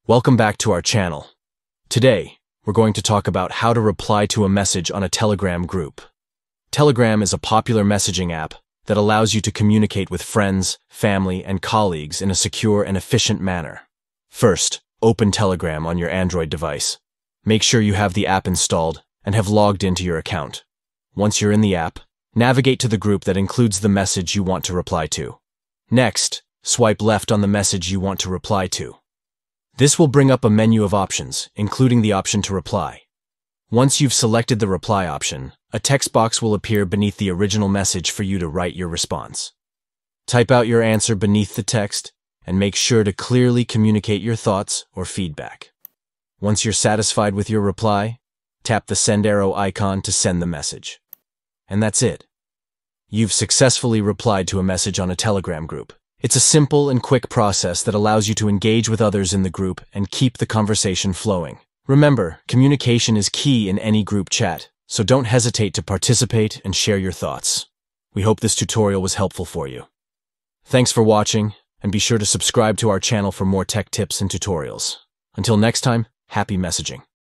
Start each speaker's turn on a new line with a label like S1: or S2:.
S1: Welcome back to our channel. Today, we're going to talk about how to reply to a message on a Telegram group. Telegram is a popular messaging app that allows you to communicate with friends, family, and colleagues in a secure and efficient manner. First, open Telegram on your Android device. Make sure you have the app installed and have logged into your account. Once you're in the app, navigate to the group that includes the message you want to reply to. Next, swipe left on the message you want to reply to. This will bring up a menu of options, including the option to reply. Once you've selected the reply option, a text box will appear beneath the original message for you to write your response. Type out your answer beneath the text and make sure to clearly communicate your thoughts or feedback. Once you're satisfied with your reply, tap the send arrow icon to send the message. And that's it. You've successfully replied to a message on a Telegram group. It's a simple and quick process that allows you to engage with others in the group and keep the conversation flowing. Remember, communication is key in any group chat, so don't hesitate to participate and share your thoughts. We hope this tutorial was helpful for you. Thanks for watching, and be sure to subscribe to our channel for more tech tips and tutorials. Until next time, happy messaging.